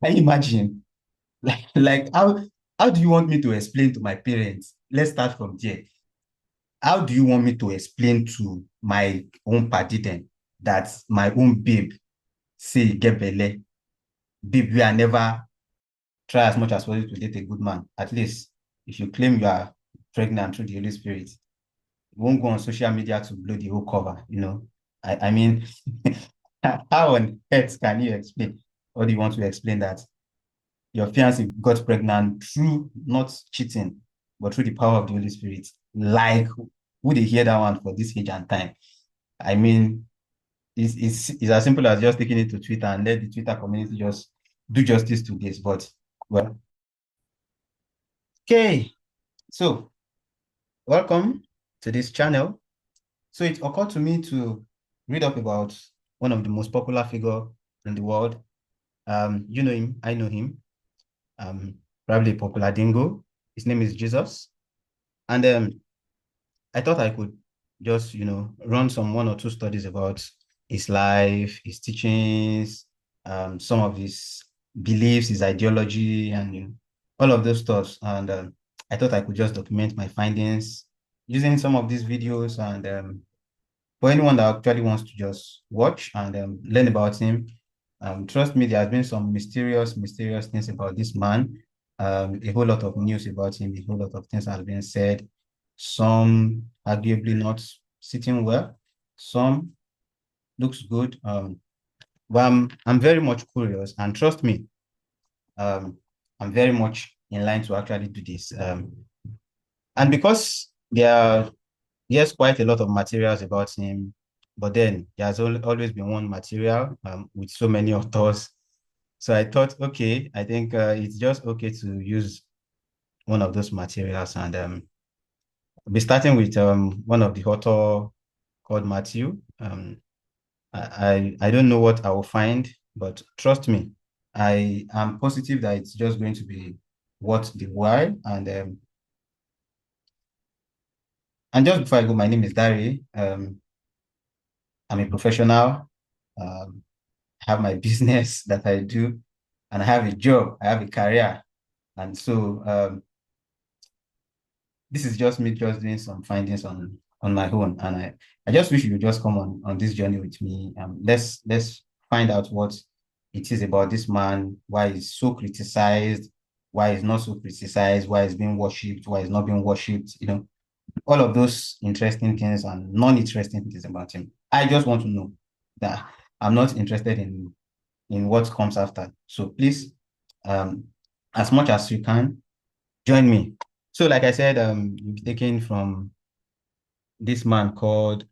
Can you imagine? Like how do you want me to explain to my parents? Let's start from there. How do you want me to explain to my own party then that my own babe say e get belle? Babe, we are never try as much as possible to date a good man. At least if you claim you are pregnant through the Holy Spirit, you won't go on social media to blow the whole cover, you know. I mean, how on earth can you explain? Or do you want to explain that your fiancé got pregnant through not cheating, but through the power of the Holy Spirit? Like, would they hear that one for this age and time? I mean, it's as simple as just taking it to Twitter and let the Twitter community just do justice to this. But, well, okay. So, welcome to this channel. So, it occurred to me to read up about one of the most popular figure in the world. You know him, I know him. Probably a popular dingo. His name is Jesus. And I thought I could just, run some one or two studies about his life, his teachings, some of his beliefs, his ideology, and all of those stuff. And I thought I could just document my findings using some of these videos. And for anyone that actually wants to just watch and learn about him, trust me, there has been some mysterious things about this man. A whole lot of news about him, a whole lot of things have been said, some arguably not sitting well, some looks good. But I'm very much curious, and trust me, um, I'm very much in line to actually do this. And because there are, yes, quite a lot of materials about him, but then there has always been one material with so many authors. So I thought, okay, I think it's just okay to use one of those materials, and I'll be starting with one of the author called Matthew. I don't know what I will find, but trust me, I am positive that it's just going to be worth the while. And just before I go, my name is Dari. I'm a professional. Um, I have my business that I do, and I have a job. I have a career, and so this is just me just doing some findings on my own. And I just wish you would just come on this journey with me. Let's find out what it is about this man, why he's so criticized, why he's not so criticized, why he's being worshipped, why he's not being worshipped, all of those interesting things and non-interesting things about him. I just want to know that I'm not interested in what comes after. So please, um, as much as you can, join me. So, like I said, you've taken from this man called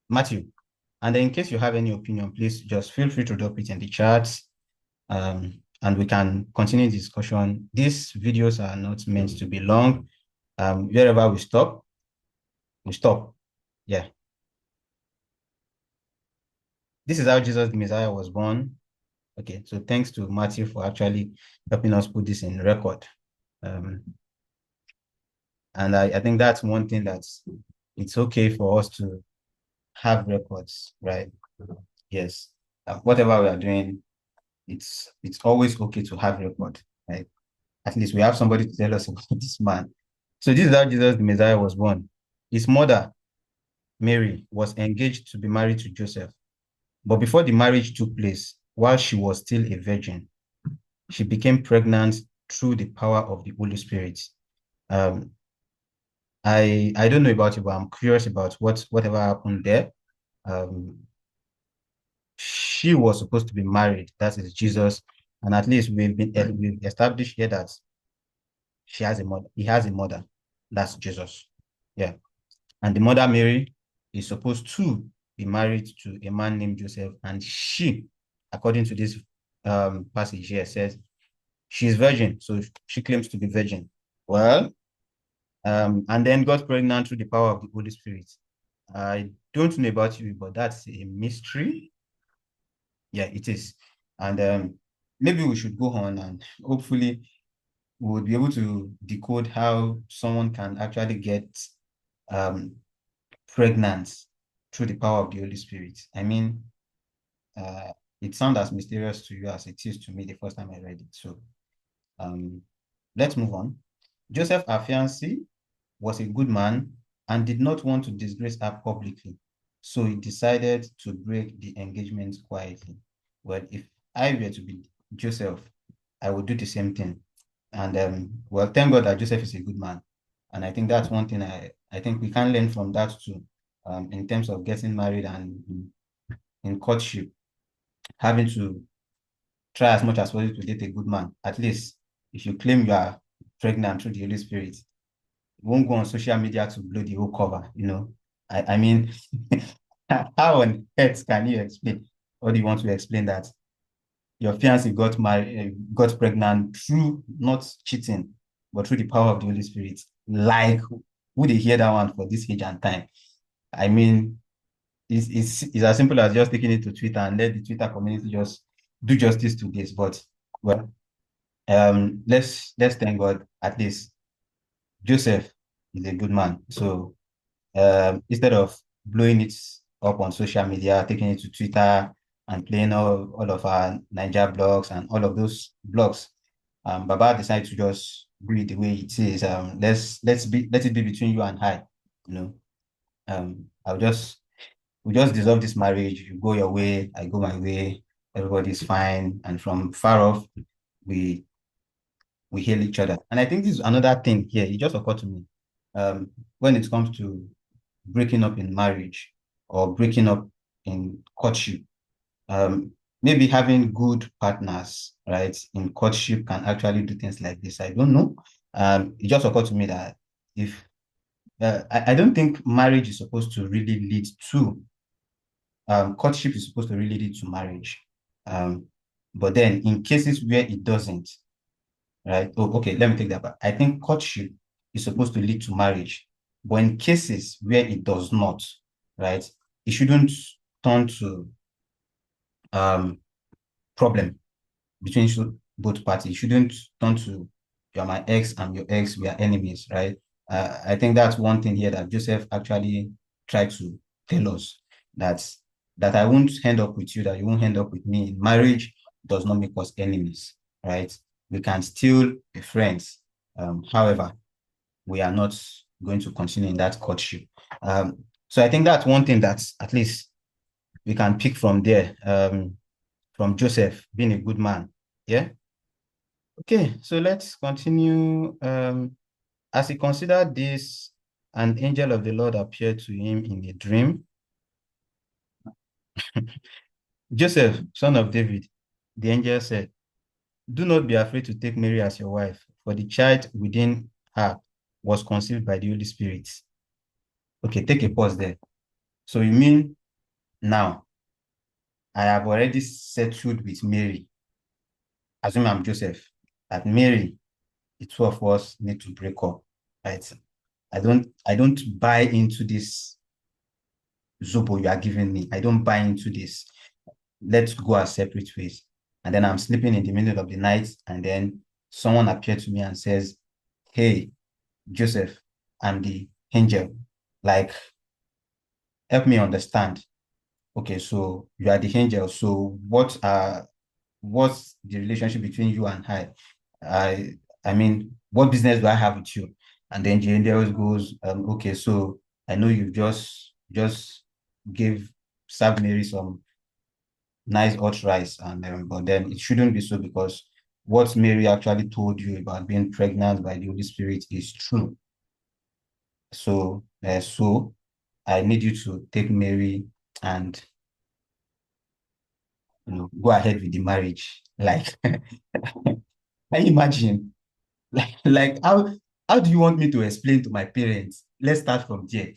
Matthew. And in case you have any opinion, please just feel free to drop it in the chat. And we can continue the discussion. These videos are not meant to be long. Wherever we stop, we stop. Yeah. This is how Jesus the Messiah was born. Okay, so thanks to Matthew for actually helping us put this in record. Um, and I think that's one thing that's it's okay for us to have records, right? Yes. Whatever we are doing, it's always okay to have record, right? At least we have somebody to tell us about this man. So this is how Jesus the Messiah was born. His mother, Mary, was engaged to be married to Joseph. But before the marriage took place, while she was still a virgin, she became pregnant through the power of the Holy Spirit. Um, I don't know about you, but I'm curious about whatever happened there. Um, she was supposed to be married. That is Jesus, and at least we've established here that she has a mother. He has a mother. That's Jesus. Yeah, and the mother Mary is supposed to be married to a man named Joseph, and she, according to this passage here, says she's virgin, so she claims to be virgin. Well, and then got pregnant through the power of the Holy Spirit. I don't know about you, but that's a mystery. Yeah, it is. And maybe we should go on and hopefully we would be able to decode how someone can actually get um, pregnant through the power of the Holy Spirit. I mean, uh, it sounds as mysterious to you as it is to me the first time I read it. So um, let's move on. Joseph Afiansi was a good man and did not want to disgrace her publicly. So he decided to break the engagement quietly. Well, if I were to be Joseph, I would do the same thing. And well, thank God that Joseph is a good man. And I think that's one thing I think we can learn from that too, in terms of getting married and in courtship, having to try as much as possible to date a good man. At least if you claim you are pregnant through the Holy Spirit, you won't go on social media to blow the whole cover, you know. I mean, how on earth can you explain, or do you want to explain that your fiancé got married, got pregnant through not cheating, but through the power of the Holy Spirit? Like, would they hear that one for this age and time? I mean, it's as simple as just taking it to Twitter and let the Twitter community just do justice to this. But well, let's thank God at least Joseph is a good man. So instead of blowing it up on social media, taking it to Twitter and playing all of our Niger blogs and all of those blogs, Baba decided to just do it the way it is. Let it be between you and I. You know, I'll just we just dissolve this marriage. You go your way, I go my way. Everybody's fine, and from far off, we we heal each other. And I think this is another thing here. It just occurred to me. When it comes to breaking up in marriage or breaking up in courtship, um, maybe having good partners, right, in courtship can actually do things like this. I don't know. It just occurred to me that if I don't think marriage is supposed to really lead to courtship is supposed to really lead to marriage. Um, but then in cases where it doesn't, right? Oh, okay, let me take that back. I think courtship is supposed to lead to marriage, but in cases where it does not, right, it shouldn't turn to problem between both parties. It shouldn't turn to you're my ex and your ex, we are enemies, right? I think that's one thing here that Joseph actually tried to tell us that that I won't end up with you, that you won't end up with me. Marriage does not make us enemies, right? We can still be friends. However, we are not going to continue in that courtship. So I think that's one thing that at least we can pick from there, from Joseph being a good man. Yeah. Okay, so let's continue. As he considered this, an angel of the Lord appeared to him in a dream. Joseph, son of David, the angel said, do not be afraid to take Mary as your wife, for the child within her was conceived by the Holy Spirit. Okay, take a pause there. So you mean now I have already settled with Mary, assume I'm Joseph, that Mary, the two of us need to break up, right? I don't buy into this Zobo you are giving me. I don't buy into this. Let's go our separate ways. And then I'm sleeping in the middle of the night, and then someone appeared to me and says, hey, Joseph, I'm the angel. Like, help me understand. Okay, so you are the angel. So what's the relationship between you and I? I mean, what business do I have with you? And then the angel goes, okay, so I know you just gave served Mary some nice hot rice, and but then it shouldn't be so because what Mary actually told you about being pregnant by the Holy Spirit is true. So I need you to take Mary and go ahead with the marriage. Like, can you imagine? Like how do you want me to explain to my parents? Let's start from there,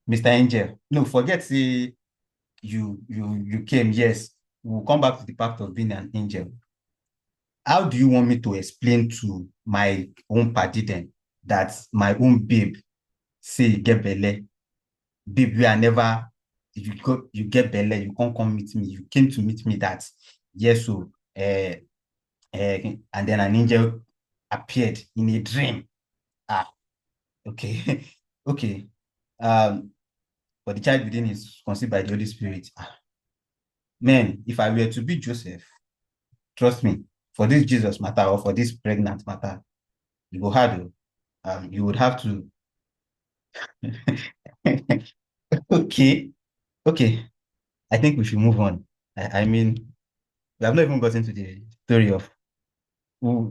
Mr. Angel. No, forget say you came. Yes, we'll come back to the fact of being an angel. How do you want me to explain to my own party then that my own babe say you get belle? Babe, we are never you get belle, you can't come meet me. You came to meet me that yes, so and then an angel appeared in a dream. Ah, okay. Okay. Um, but the child within is conceived by the Holy Spirit. Ah, Man, if I were to be Joseph, trust me, for this Jesus matter or for this pregnant matter, you go hard. You would have to. Okay, okay. I think we should move on. I mean, we have not even gotten to the story of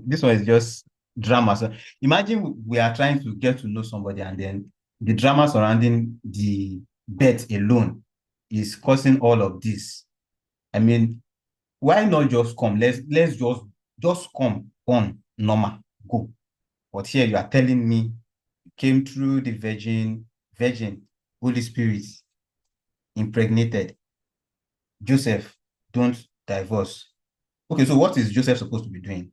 this one is just drama. So imagine we are trying to get to know somebody, and then the drama surrounding the bet alone is causing all of this. I mean, why not just come? Let's just come on normal, go. But here you are telling me you came through the virgin, Holy Spirit, impregnated. Joseph, don't divorce. Okay, so what is Joseph supposed to be doing?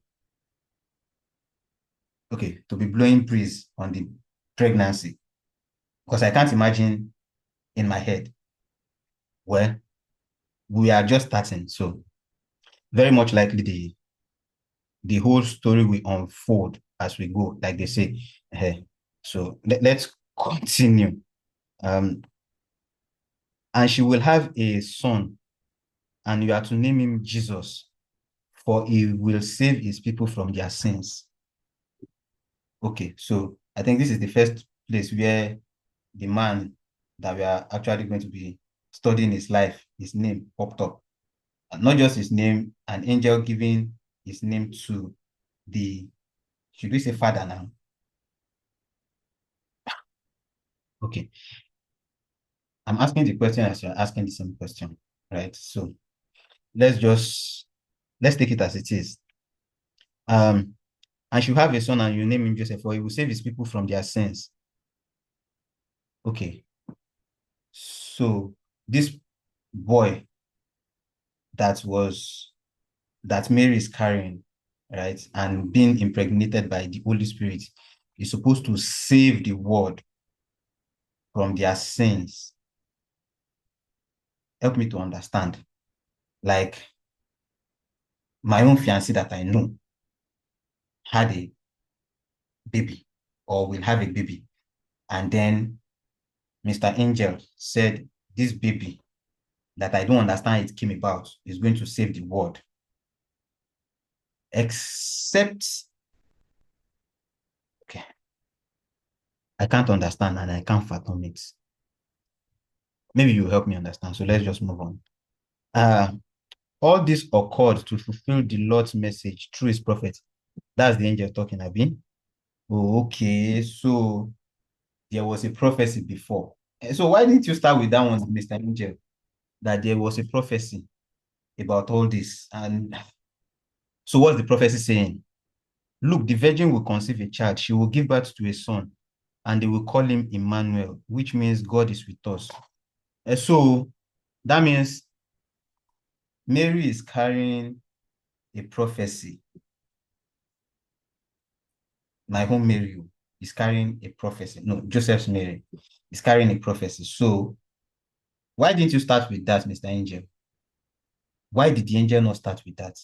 Okay, to be blowing praise on the pregnancy. Because I can't imagine in my head. Well, we are just starting. So very much likely the whole story will unfold as we go, like they say. So let's continue. Um, and she will have a son, and you are to name him Jesus, for he will save his people from their sins. Okay, so I think this is the first place where the man that we are actually going to be studying his life, his name popped up. And not just his name, an angel giving his name to the, should we say father now? Okay. I'm asking the question as you're asking the same question, right? So let's just, let's take it as it is. And she'll have a son and you name him Joseph, for he will save his people from their sins. Okay. So this boy that was, that Mary is carrying, right, and being impregnated by the Holy Spirit is supposed to save the world from their sins. Help me to understand. Like my own fiancé that I know had a baby or will have a baby. And then Mr. Angel said, this baby that I don't understand it came about is going to save the world. Except, okay, I can't understand and I can't fathom it. Maybe you help me understand. So let's just move on. All this occurred to fulfill the Lord's message through his prophet. That's the angel talking, Abi. Oh, okay. So there was a prophecy before. So why didn't you start with that one, Mr. Angel? That there was a prophecy about all this. And so what's the prophecy saying? Look, the virgin will conceive a child. She will give birth to a son, and they will call him Emmanuel, which means God is with us. And so that means Mary is carrying a prophecy. My home Mary is carrying a prophecy. No, Joseph's Mary is carrying a prophecy. So why didn't you start with that, Mr. Angel? Why did the angel not start with that?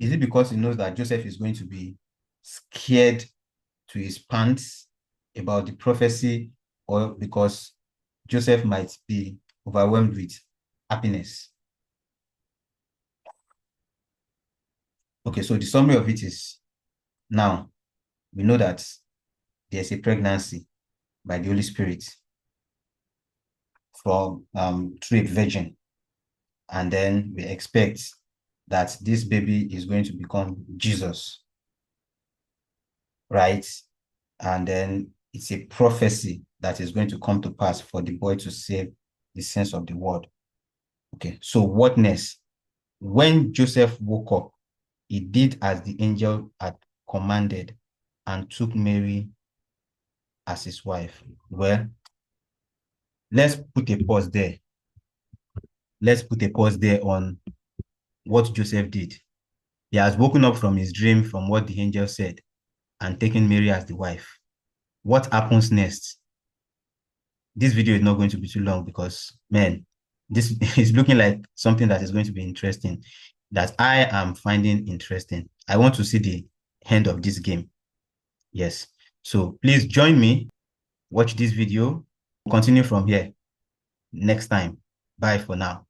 Is it because he knows that Joseph is going to be scared to his pants about the prophecy, or because Joseph might be overwhelmed with happiness? Okay, so the summary of it is, now we know that there's a pregnancy by the Holy Spirit from through a virgin, and then we expect that this baby is going to become Jesus, right? And then it's a prophecy that is going to come to pass for the boy to save the sins of the world. Okay, so what next? When Joseph woke up, he did as the angel had commanded and took Mary as his wife. Well, let's put a pause there. Let's put a pause there on what Joseph did. He has woken up from his dream from what the angel said and taken Mary as the wife. What happens next? This video is not going to be too long because, man, this is looking like something that is going to be interesting, that I am finding interesting. I want to see the end of this game. Yes. So please join me, watch this video, continue from here next time. Bye for now.